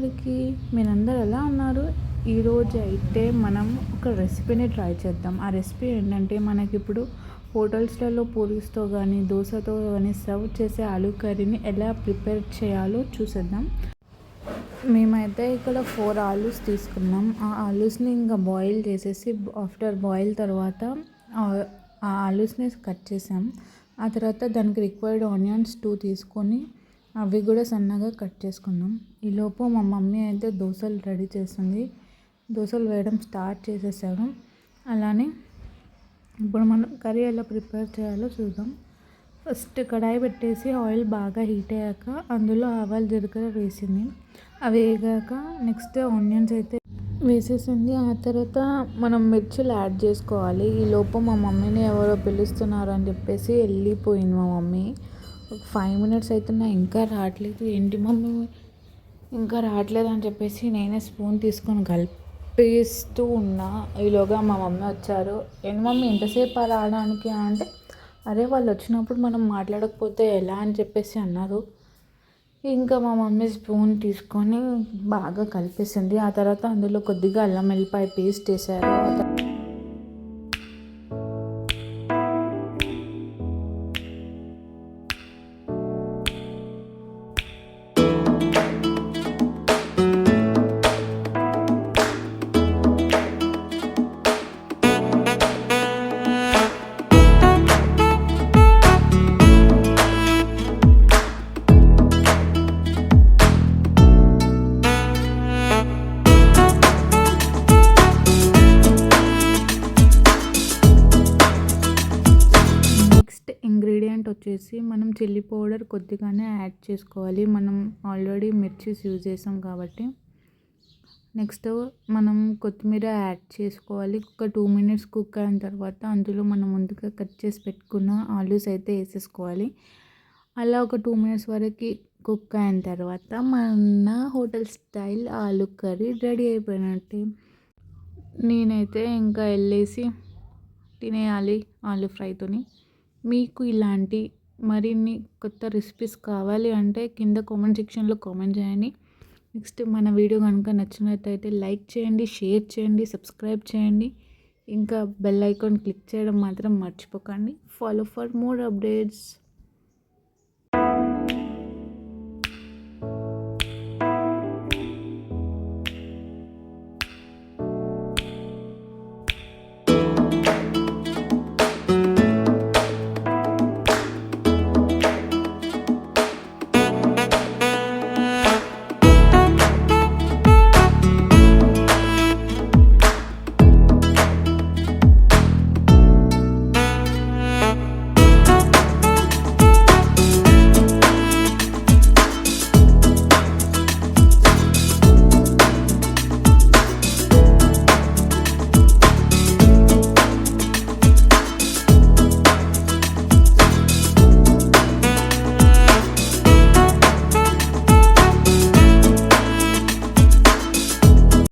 అందరికీ, మీరందరూ ఎలా ఉన్నారు? ఈరోజు అయితే మనం ఒక రెసిపీని ట్రై చేద్దాం. ఆ రెసిపీ ఏంటంటే మనకిప్పుడు హోటల్స్లలో పూరీస్తో కానీ దోశతో కానీ సర్వ్ చేసే ఆలూ కర్రీని ఎలా ప్రిపేర్ చేయాలో చూసేద్దాం. మేమైతే ఇక్కడ 4 ఆలూస్ తీసుకున్నాం. ఆ ఆలూస్ని ఇంకా బాయిల్ చేసేసి ఆఫ్టర్ బాయిల్ తర్వాత ఆ ఆలూస్ని కట్ చేసాం. ఆ తర్వాత దానికి రిక్వైర్డ్ ఆనియన్స్ 2 తీసుకొని అవి కూడా సన్నగా కట్ చేసుకున్నాం. ఈలోపు మా మమ్మీ అయితే దోశలు రెడీ చేస్తుంది. దోశలు వేయడం స్టార్ట్ చేసేసాను. అలానే ఇప్పుడు మనం కర్రీ ఎలా ప్రిపేర్ చేయాలో చూద్దాం. ఫస్ట్ కడాయి పెట్టేసి ఆయిల్ బాగా హీట్ అయ్యాక అందులో ఆవాలు జీలకర్ర వేసింది. అవి వేగాక నెక్స్ట్ ఆనియన్స్ అయితే వేసేసింది. ఆ తర్వాత మనం మిర్చిలు యాడ్ చేసుకోవాలి. ఈ లోపు మా మమ్మీని ఎవరో పిలుస్తున్నారు అని చెప్పేసి వెళ్ళిపోయింది మా మమ్మీ. 5 మినిట్స్ అవుతున్నా ఇంకా రావట్లేదు. ఏంటి మమ్మీ ఇంకా రావట్లేదు అని చెప్పేసి నేనే స్పూన్ తీసుకొని కలిపేస్తూ ఉన్నా. ఈలోగా మా మమ్మీ వచ్చారు. ఏంటి మమ్మీ ఎంతసేపు రావడానికి అంటే, అరే వాళ్ళు వచ్చినప్పుడు మనం మాట్లాడకపోతే ఎలా అని చెప్పేసి అన్నారు. ఇంకా మా మమ్మీ స్పూన్ తీసుకొని బాగా కలిపేసింది. ఆ తర్వాత అందులో కొద్దిగా అల్లం వెల్లిపాయ పేస్ట్ వేసారు. ఇంగ్రీడియంట్ వచ్చేసి మనం చిల్లీ పౌడర్ కొద్దిగానే యాడ్ చేసుకోవాలి. మనం ఆల్రెడీ మిర్చీస్ యూజ్ చేసాం కాబట్టి. నెక్స్ట్ మనం కొత్తిమీర యాడ్ చేసుకోవాలి. ఒక 2 మినిట్స్ కుక్ అయిన తర్వాత అందులో మనం ముందుగా కట్ చేసి పెట్టుకున్న ఆలూస్ అయితే వేసేసుకోవాలి. అలా ఒక 2 మినిట్స్ వరకు కుక్ అయిన తర్వాత మన hotel style aloo curry ready అయిపోయినట్టే. నేనైతే ఇంకా వెళ్ళేసి తినేయాలి ఆలూ ఫ్రైతోని. మీకు ఇలాంటి మరిన్ని కొత్త రెసిపీస్ కావాలి అంటే కింద కామెంట్ సెక్షన్లో కామెంట్ చేయండి. నెక్స్ట్ మన వీడియో కనుక నచ్చినట్లయితే లైక్ చేయండి, షేర్ చేయండి, సబ్స్క్రైబ్ చేయండి. ఇంకా బెల్ ఐకాన్ క్లిక్ చేయడం మాత్రం మర్చిపోకండి. Follow for more updates.